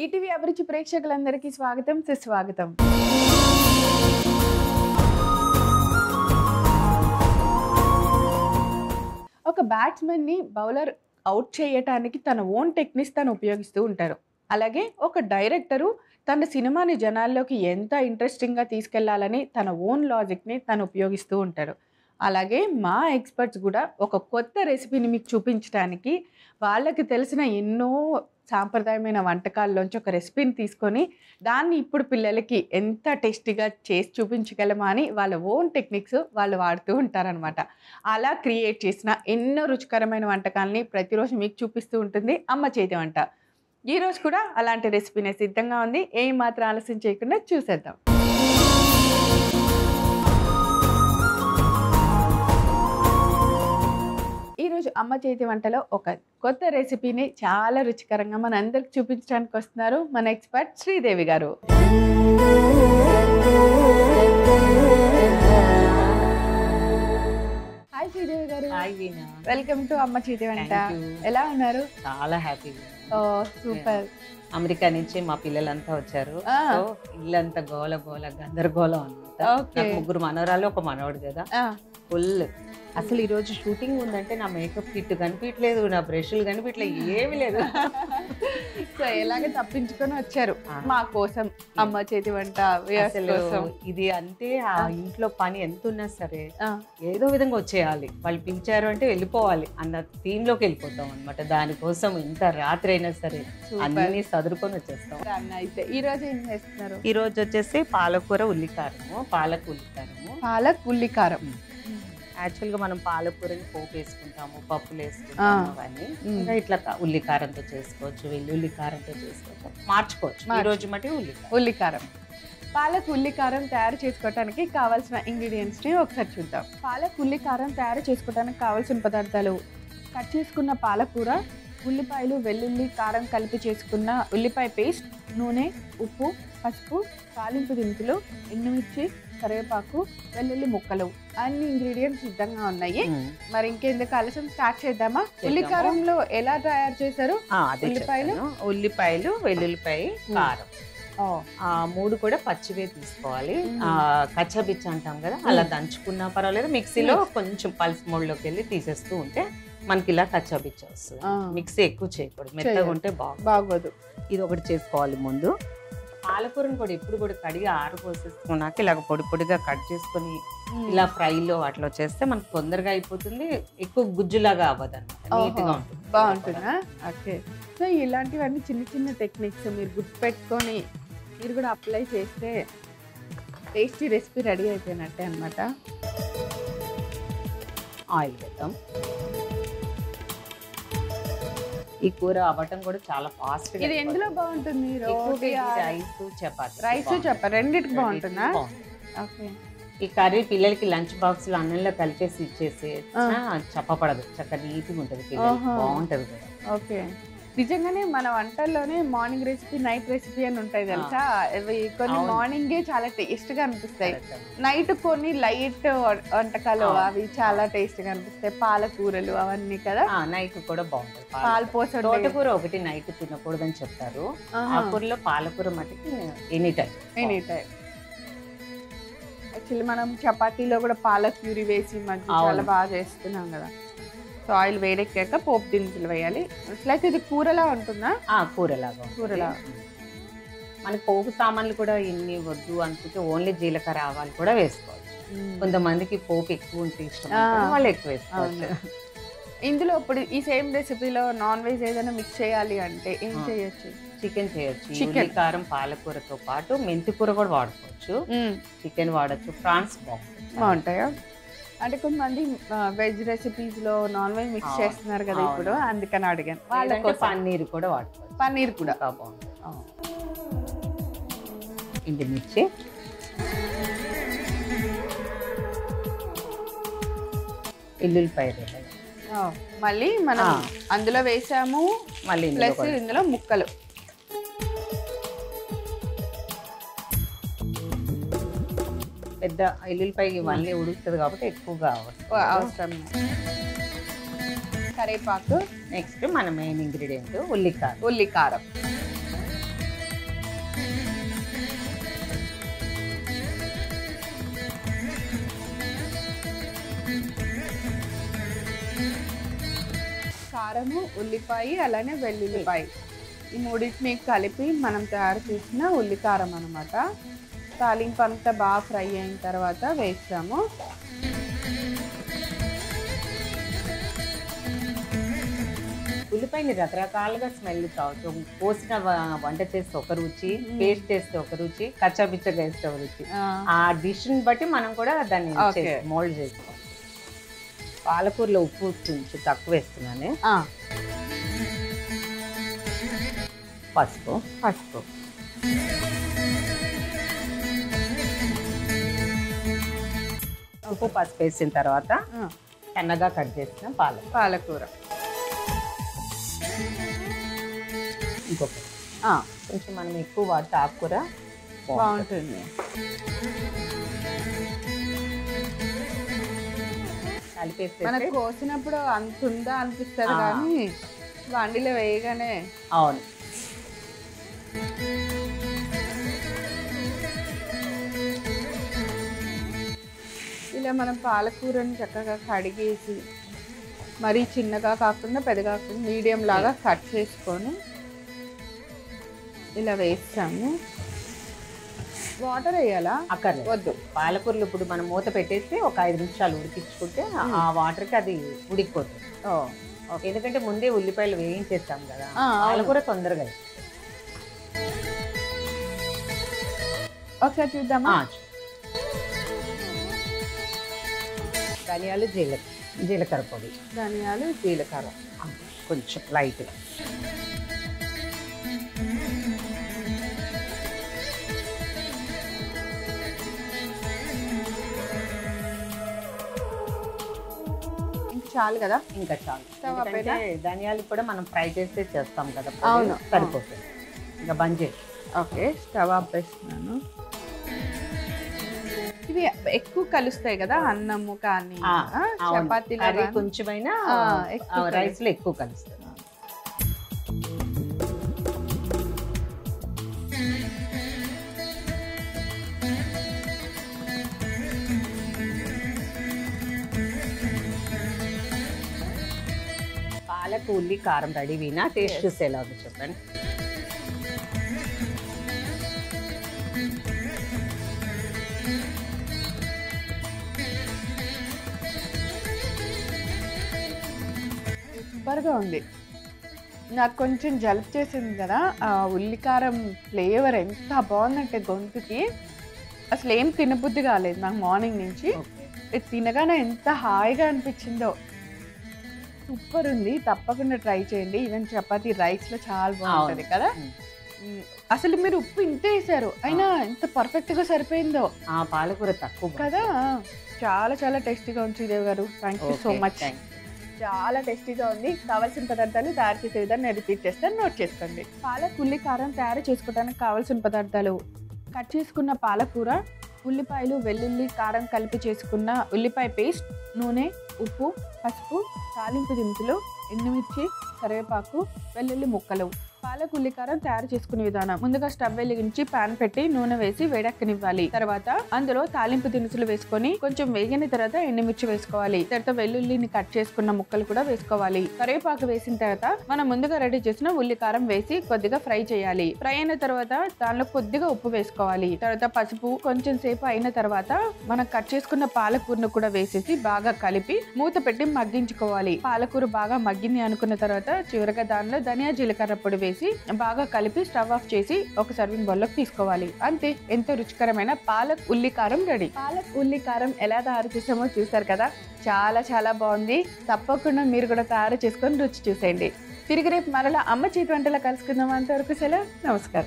ETV అభిరుచి ప్రేక్షకులందరికీ స్వాగతం సుస్వాగతం. ఒక బ్యాట్స్మెన్ ని బౌలర్ అవుట్ చేయడానికి తన ఓన్ టెక్నిక్స్ తను ఉపయోగిస్తూ ఉంటారు. అలాగే ఒక డైరెక్టరు తన సినిమాని జనాల్లోకి ఎంత ఇంట్రెస్టింగ్గా తీసుకెళ్లాలని తన ఓన్ లాజిక్ని తను ఉపయోగిస్తూ ఉంటారు. అలాగే మా ఎక్స్పర్ట్స్ కూడా ఒక కొత్త రెసిపీని మీకు చూపించడానికి వాళ్ళకి తెలిసిన ఎన్నో సాంప్రదాయమైన వంటకాల్లోంచి ఒక రెసిపీని తీసుకొని దాన్ని ఇప్పుడు పిల్లలకి ఎంత టేస్టీగా చేసి చూపించగలమా అని వాళ్ళ ఓన్ టెక్నిక్స్ వాళ్ళు వాడుతూ ఉంటారనమాట. అలా క్రియేట్ చేసిన ఎన్నో రుచికరమైన వంటకాలని ప్రతిరోజు మీకు చూపిస్తూ ఉంటుంది అమ్మ చేతి వంట. ఈరోజు కూడా అలాంటి రెసిపీనే సిద్ధంగా ఉంది. ఏం మాత్రం ఆలస్యం చేయకుండా చూసేద్దాం. ఈరోజు అమ్మ చేతి వంటలో ఒక కొత్త రెసిపీని చాలా రుచికరంగా మన అందరికి చూపించడానికి వస్తున్నారు మన ఎక్స్పర్ట్ శ్రీదేవి గారు. హాయ్ శ్రీదేవి గారు. వెల్కమ్ టు అమ్మ చేతి వంట. ఎలా ఉన్నారు? చాలా హ్యాపీగా. ఓ సూపర్. అమెరికా నుంచి మా పిల్లలంతా వచ్చారు. సో ఇల్లంతా గోల గోల గందరగోళం అన్నమాట. ముగ్గురు మనవరాలు ఒక మనవడు కదా, ఫుల్. అసలు ఈ రోజు షూటింగ్ ఉందంటే నా మేకప్ కిట్ కనిపించలేదు, నా బ్రష్లు కనిపించలేదు, ఏమి లేదు. సో ఎలాగ తప్పించుకొని వచ్చారు మా కోసం అమ్మ చేతి వంట. అసలు ఇది అంటే ఆ ఇంట్లో పని ఎంత ఉన్నా సరే ఏదో విధంగా వచ్చేయాలి. వాళ్ళు పిలిచారు అంటే వెళ్ళిపోవాలి అన్న థీమ్ లోకి వెళ్ళిపోతాం అనమాట. దానికోసం ఎంత రాత్రి అయినా సరే అన్ని సదురుకొని వచ్చేస్తాం. అయితే ఈ రోజు ఏం చేస్తున్నారు? ఈ రోజు వచ్చేసి పాలకూర ఉల్లికారము, పాలక్ ఉల్లికారం. యాక్చువల్గా మనం పాలకూరని పోపు వేసుకుంటాము, పప్పులు వేసుకుంటాము, అవన్నీ ఇంకా ఇట్లా ఉల్లికారంతో చేసుకోవచ్చు, వెల్లుల్లి కారంతో చేసుకోవచ్చు, మార్చుకోవచ్చు. ఈ రోజు మట్టి ఉల్లికారం. పాలక్ ఉల్లికారం తయారు చేసుకోవడానికి కావాల్సిన ఇంగ్రీడియంట్స్ ని ఒకసారి చూద్దాం. పాలక్ ఉల్లికారం తయారు చేసుకోవడానికి కావాల్సిన పదార్థాలు: కట్ చేసుకున్న పాలకూర, ఉల్లిపాయలు, వెల్లుల్లి, కారం కలిపి చేసుకున్న ఉల్లిపాయ పేస్ట్, నూనె, ఉప్పు, పసుపు, తాలింపు దినుసులు, ఎండుమిర్చి, కరివేపాకు, వెల్లుల్లి ముక్కలు. అన్ని ఇంగ్రీడియంట్స్ సిద్ధంగా ఉన్నాయి. మరి ఇంకెందుకు ఆలస్యం, స్టార్ట్ చేద్దామా? ఉల్లికారంలో ఎలా తయారు చేశారు? ఉల్లిపాయలు, వెల్లుల్లిపాయ, కారం, ఆ మూడు కూడా పచ్చివే తీసుకోవాలి. కచ్చబిచ్చ అంటాం కదా, అలా దంచుకున్నా పర్వాలేదు. మిక్సీలో కొంచెం పల్స్ మోడ్లోకి వెళ్ళి తీసేస్తూ ఉంటే మనకి ఇలా కచ్చబిచ్చ వస్తుంది. మిక్సీ ఎక్కువ చేయకూడదు, మెత్తగా ఉంటే బాగోదు. ఇది ఒకటి చేసుకోవాలి. ముందు పాలకూరను కూడా ఎప్పుడు కూడా కడిగి ఆరపోసేసుకున్నాక ఇలాగ పొడి పొడిగా కట్ చేసుకొని ఇలా ఫ్రైలో అట్లా చేస్తే మనకు తొందరగా అయిపోతుంది, ఎక్కువ గుజ్జులాగా అవ్వదు అన్నమాట, నీట్గా ఉంటుంది, బాగుంటుందా? ఓకే. సో ఇలాంటివన్నీ చిన్న చిన్న టెక్నిక్స్ మీరు గుర్తుపెట్టుకొని మీరు కూడా అప్లై చేస్తే టేస్టీ రెసిపీ రెడీ అయిపోయినట్టే అనమాట. ఆయిల్ వేద్దాం. ఈ కూర అవ్వటం కూడా చాలా ఫాస్ట్. ఇది ఎందులో బాగుంటుంది? రైస్ చపాతి రెండింటికి బాగుంటుందా? ఓకే. ఈ కర్రీ పిల్లలకి లంచ్ బాక్స్ లో అన్నంలో కలిపేసి ఇచ్చేసి చెప్పపడదు, చక్కగా నీట్గా ఉంటుంది, బాగుంటది కదా. ఓకే. నిజంగానే మన వంటల్లోనే మార్నింగ్ రెసిపీ, నైట్ రెసిపీ అని ఉంటాయి తెలుసా. కొన్ని మార్నింగే చాలా టేస్ట్ గా అనిపిస్తాయి, నైట్ కొన్ని లైట్ వంటకాలు అవి చాలా టేస్ట్ గా అనిపిస్తాయి. పాలకూరలు అవన్నీ కదా, నైట్ కూడా బాగుంటుంది. పాలు పోస తోటకూర ఒకటి నైట్ తినకూడదని చెప్తారు. ఆ కూరలో పాలకూర మటుకి ఎనీ టైం. యాక్చువల్లీ మనం చపాతీలో కూడా పాలక్ ప్యూరీ వేసి మధ్య చాలా బాగా చేస్తున్నాం కదా. సో ఆయిల్ వేడెక్కాక పోపు దినుసులు వేయాలి. అట్లయితే ఇది కూరలా ఉంటుందా? కూరలా. మనకి పోపు సామాన్లు కూడా ఇన్ని వద్దు అనుకుంటే ఓన్లీ జీలకర్ర, ఆవాలు కూడా వేసుకోవచ్చు. కొంతమందికి పోపు ఎక్కువ ఉంటే ఇష్టం, వాళ్ళు ఎక్కువ వేసుకోవచ్చు. ఇందులో ఇప్పుడు ఈ సేమ్ రెసిపీలో నాన్ వెజ్ ఏదైనా మిక్స్ చేయాలి అంటే ఏం చేయొచ్చు? చికెన్ చేయొచ్చు. చికెన్ కారం పాలకూరతో పాటు మెంతి కూర కూడా వాడుకోవచ్చు, చికెన్ వాడచ్చు, ప్రాన్స్ బాగుంటాయా? అంటే కొంతమంది వెజ్ రెసిపీస్ లో నాన్ వెజ్ మిక్స్ చేస్తున్నారు కదా ఇప్పుడు, అందుకని అడిగాను. వాళ్ళకి పన్నీర్ కూడా వాడుకోవచ్చు. పన్నీర్ కూడా బాగుంటుంది. ఎండుమిర్చి, ఎల్లుల్లిపాయ, మళ్ళీ మనం అందులో వేసాము, మళ్ళీ ప్లస్ ఇందులో ముక్కలు. పెద్ద ఎల్లుల్లిపాయ ఇవన్నీ ఉడుకుతుంది కాబట్టి ఎక్కువగా అవసరం. కరివేపాకు, నెక్స్ట్ మన మెయిన్ ఇంగ్రీడియంట్ ఉల్లికారం. ఉల్లికారం కారము, ఉల్లిపాయ, అలానే వెల్లుల్లిపాయ, ఈ మూడింటిని కలిపి మనం తయారు చేసిన ఉల్లికారం అనమాట. తాలింపు అంతా బాగా ఫ్రై అయిన తర్వాత వేస్తాము. ఉల్లిపాయని రకరకాలుగా స్మెల్ కావచ్చు. పోసిన వంట చేస్తే ఒక రుచి, పేస్ట్ చేస్తే ఒక రుచి, కచ్చాపిచ్చగా వేస్తే ఒక రుచి. ఆ డిష్ని బట్టి మనం కూడా దాన్ని మోల్డ్ చేసుకోవాలి. పాలకూరలో ఉప్పు కొంచెం తక్కువ వేస్తున్నాను. పసుపు ఉప్పు పసుపు వేసిన తర్వాత సన్నగా కట్ చేసిన పాలకూర ఇంకొకటి కొంచెం మనం ఎక్కువ వాడితే ఆకుకూర బాగుంటుంది. కలిపేస్తే మనకు కోసినప్పుడు అంత ఉందా అనిపిస్తుంది కానీ వండిలో వేయగానే అవును. ఇలా మనం పాలకూరని చక్కగా కడిగేసి మరీ చిన్నగా కాకుండా పెద్దగా కాకుండా మీడియం లాగా కట్ చేసుకొని ఇలా వేస్తాము. వాటర్ వేయాలా? అక్కర్లేదు, వద్దు. పాలకూరలు ఇప్పుడు మనం మూత పెట్టేసి ఒక 5 నిమిషాలు ఉడికించుకుంటే ఆ వాటర్కి అది ఉడికిపోతుంది. ఎందుకంటే ముందే ఉల్లిపాయలు వేయించేస్తాం కదా, పాలకూర తొందరగా. ఒకసారి చూద్దామా? ధనియాలు, జీలకర్ర పొడి, ధనియాలు, జీలకర్ర కొంచెం లైట్గా. చాలు కదా, ఇంకా చాలు. ఎందుకంటే ధనియాలు కూడా మనం ఫ్రై చేస్తే చేస్తాం కదా. అవును, సరిపోతుంది. ఇంకా బంద్ చేసి ఓకే, స్టవ్ ఆపేస్తున్నాను. ఇవి ఎక్కువ కలుస్తాయి కదా, అన్నము కానీ చపాతీలు కొంచెమైనా రైస్ లో ఎక్కువ కలుస్తుంది. పాలకు ఉల్లి కారం రెడీ వినా టేస్ట్ చూసి ఎలా ఉంది చెప్పండి. సూపర్గా ఉంది. నాకు కొంచెం జలుబు చేసింది కదా, ఆ ఉల్లికారం ఫ్లేవర్ ఎంత బాగుందంటే గొంతుకి అసలు ఏం తినబుద్ధి కాలేదు నాకు మార్నింగ్ నుంచి. తినగానే ఎంత హాయిగా అనిపించిందో. సూపర్ ఉంది, తప్పకుండా ట్రై చేయండి. ఈవెన్ చపాతీ రైస్లో చాలా బాగుంటుంది కదా. అసలు మీరు ఉప్పు ఇంత వేసారు అయినా ఎంత పర్ఫెక్ట్గా సరిపోయిందో. పాలకూర తక్కువ కదా, చాలా చాలా టేస్టీగా ఉంది శ్రీదేవి గారు. Thank you so much. చాలా టేస్టీగా ఉంది. కావాల్సిన పదార్థాలు తయారు చేసే విధానం నేను రిపీట్ చేస్తాను, నోట్ చేసుకోండి. పాలక్ ఉల్లి కారం తయారు చేసుకోవడానికి కావాల్సిన పదార్థాలు: కట్ చేసుకున్న పాలకూర, ఉల్లిపాయలు, వెల్లుల్లి, కారం కలిపి చేసుకున్న ఉల్లిపాయ పేస్ట్, నూనె, ఉప్పు, పసుపు, తాలింపు దినుసులు, ఎండుమిర్చి, కరివేపాకు, వెల్లుల్లి ముక్కలు. పాలక్ ఉల్లి కారం తయారు చేసుకునే విధానం: ముందుగా స్టవ్ వెలిగించి పాన్ పెట్టి నూనె వేసి వేడెక్కనివ్వాలి. తర్వాత అందులో తాలింపు దినుసులు వేసుకొని కొంచెం వేగిన తర్వాత ఎండుమిర్చి వేసుకోవాలి. తర్వాత వెల్లుల్లిని కట్ చేసుకున్న ముక్కలు కూడా వేసుకోవాలి. కరివేపాకు వేసిన తర్వాత మనం ముందుగా రెడీ చేసిన ఉల్లి కారం వేసి కొద్దిగా ఫ్రై చేయాలి. ఫ్రై అయిన తర్వాత దానిలో కొద్దిగా ఉప్పు వేసుకోవాలి. తర్వాత పసుపు. కొంచెం సేపు అయిన తర్వాత మనం కట్ చేసుకున్న పాలకూరను కూడా వేసేసి బాగా కలిపి మూత పెట్టి మగ్గించుకోవాలి. పాలకూర బాగా మగ్గింది అనుకున్న తర్వాత చివరగా దానిలో ధనియా, జీలకర్ర పొడి వేసి బాగా కలిపి స్టవ్ ఆఫ్ చేసి ఒక సర్వింగ్ బౌల్లోకి తీసుకోవాలి. అంతే, ఎంతో రుచికరమైన పాలక్ ఉల్లి కారం రెడీ. పాలక్ ఉల్లి కారం ఎలా తయారు చేసామో చూసారు కదా, చాలా చాలా బాగుంది. తప్పకుండా మీరు కూడా తయారు చేసుకొని రుచి చూసేయండి. తిరిగి రేపు మరలా అమ్మ చేతి వంటలో కలుసుకుందాం. అంతవరకు సెలవు, నమస్కారం.